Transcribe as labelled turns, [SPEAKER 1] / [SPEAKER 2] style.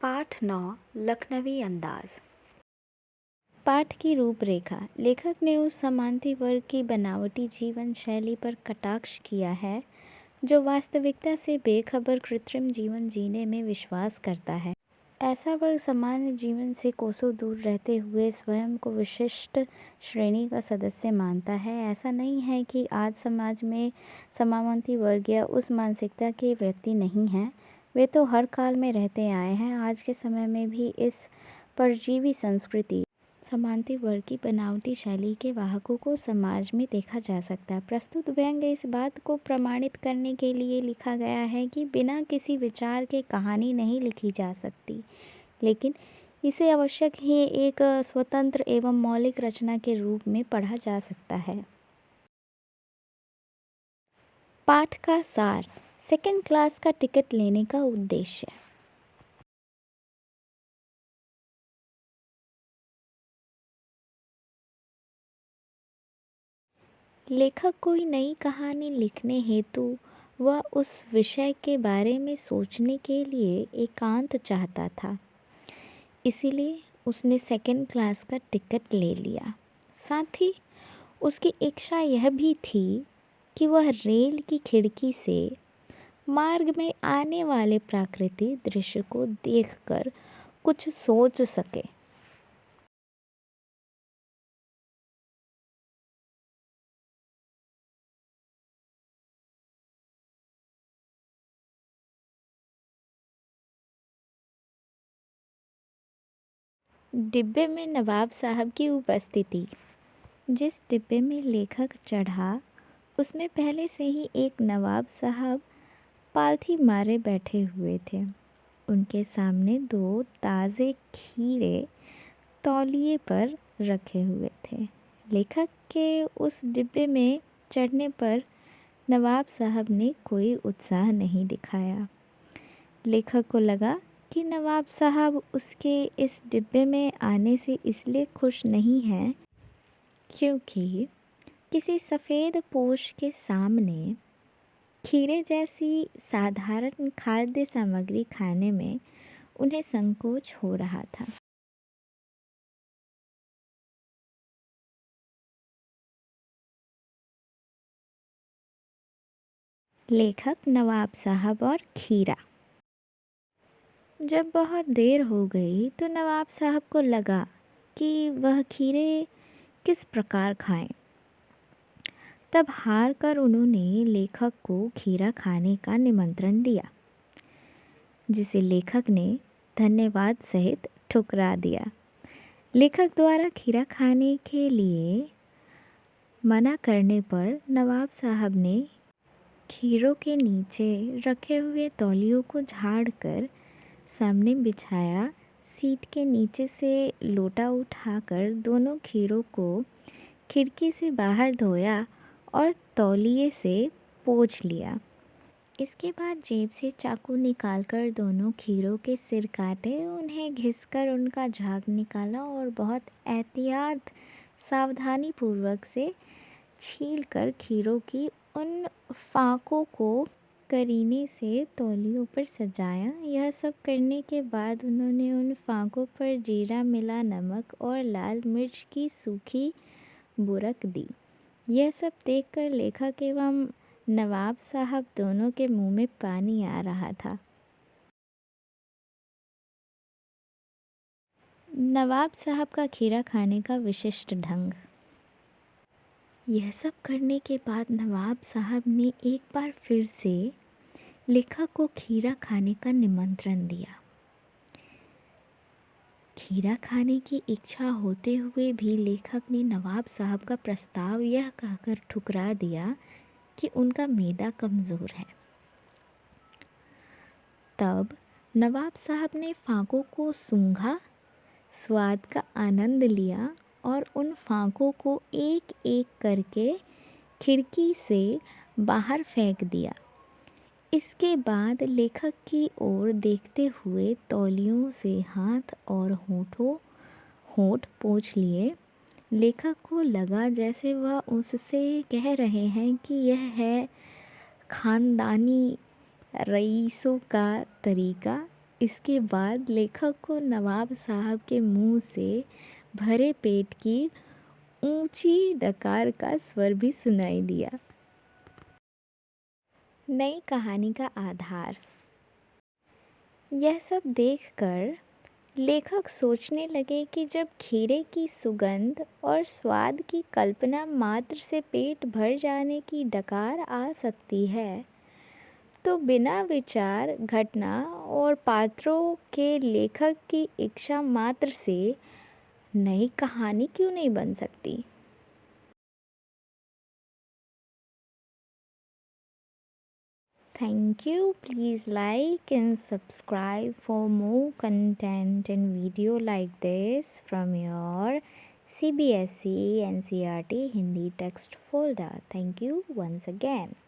[SPEAKER 1] पाठ 9 लखनवी अंदाज। पाठ की रूपरेखा। लेखक ने उस समांति वर्ग की बनावटी जीवन शैली पर कटाक्ष किया है जो वास्तविकता से बेखबर कृत्रिम जीवन जीने में विश्वास करता है। ऐसा वर्ग सामान्य जीवन से कोसों दूर रहते हुए स्वयं को विशिष्ट श्रेणी का सदस्य मानता है। ऐसा नहीं है कि आज समाज में समांति वर्ग या उस मानसिकता के व्यक्ति नहीं हैं, वे तो हर काल में रहते आए हैं। आज के समय में भी इस परजीवी संस्कृति समांति वर्ग की बनावटी शैली के वाहकों को समाज में देखा जा सकता है। प्रस्तुत व्यंग्य इस बात को प्रमाणित करने के लिए लिखा गया है कि बिना किसी विचार के कहानी नहीं लिखी जा सकती, लेकिन इसे आवश्यक ही एक स्वतंत्र एवं मौलिक रचना के रूप में पढ़ा जा सकता है। पाठ का सार। सेकंड क्लास का टिकट लेने का उद्देश्य। लेखक कोई नई कहानी लिखने हेतु वह उस विषय के बारे में सोचने के लिए एकांत चाहता था, इसीलिए उसने सेकंड क्लास का टिकट ले लिया। साथ ही उसकी इच्छा यह भी थी कि वह रेल की खिड़की से मार्ग में आने वाले प्राकृतिक दृश्य को देखकर कुछ सोच सके। डिब्बे में नवाब साहब की उपस्थिति। जिस डिब्बे में लेखक चढ़ा उसमें पहले से ही एक नवाब साहब पालथी मारे बैठे हुए थे। उनके सामने 2 ताज़े खीरे तौलिए पर रखे हुए थे। लेखक के उस डिब्बे में चढ़ने पर नवाब साहब ने कोई उत्साह नहीं दिखाया। लेखक को लगा कि नवाब साहब उसके इस डिब्बे में आने से इसलिए खुश नहीं हैं क्योंकि किसी सफ़ेद पोश के सामने खीरे जैसी साधारण खाद्य सामग्री खाने में उन्हें संकोच हो रहा था। लेखक, नवाब साहब और खीरा। जब बहुत देर हो गई तो नवाब साहब को लगा कि वह खीरे किस प्रकार खाएं। तब हार कर उन्होंने लेखक को खीरा खाने का निमंत्रण दिया, जिसे लेखक ने धन्यवाद सहित ठुकरा दिया। लेखक द्वारा खीरा खाने के लिए मना करने पर नवाब साहब ने खीरों के नीचे रखे हुए तौलियों को झाड़कर सामने बिछाया। सीट के नीचे से लोटा उठाकर दोनों खीरों को खिड़की से बाहर धोया और तौलिए से पोंछ लिया। इसके बाद जेब से चाकू निकालकर दोनों खीरों के सिर काटे, उन्हें घिसकर उनका झाग निकाला और बहुत एहतियात सावधानी पूर्वक से छीलकर खीरों की उन फाकों को करीने से तौलियों पर सजाया। यह सब करने के बाद उन्होंने उन फाकों पर जीरा मिला नमक और लाल मिर्च की सूखी बुरक दी। यह सब देखकर लेखक एवं नवाब साहब दोनों के मुंह में पानी आ रहा था। नवाब साहब का खीरा खाने का विशिष्ट ढंग। यह सब करने के बाद नवाब साहब ने एक बार फिर से लेखक को खीरा खाने का निमंत्रण दिया। खीरा खाने की इच्छा होते हुए भी लेखक ने नवाब साहब का प्रस्ताव यह कहकर ठुकरा दिया कि उनका मैदा कमज़ोर है। तब नवाब साहब ने फाकों को सूंघा, स्वाद का आनंद लिया और उन फाकों को एक एक करके खिड़की से बाहर फेंक दिया। इसके बाद लेखक की ओर देखते हुए तौलियों से हाथ और होंठ पोंछ लिए। लेखक को लगा जैसे वह उससे कह रहे हैं कि यह है खानदानी रईसों का तरीका, इसके बाद लेखक को नवाब साहब के मुंह से भरे पेट की ऊंची डकार का स्वर भी सुनाई दिया। नई कहानी का आधार। यह सब देखकर लेखक सोचने लगे कि जब खीरे की सुगंध और स्वाद की कल्पना मात्र से पेट भर जाने की डकार आ सकती है, तो बिना विचार घटना और पात्रों के लेखक की इच्छा मात्र से नई कहानी क्यों नहीं बन सकती। Thank you. Please like and subscribe for more content and video like this from your CBSE NCERT Hindi text folder. Thank you once again.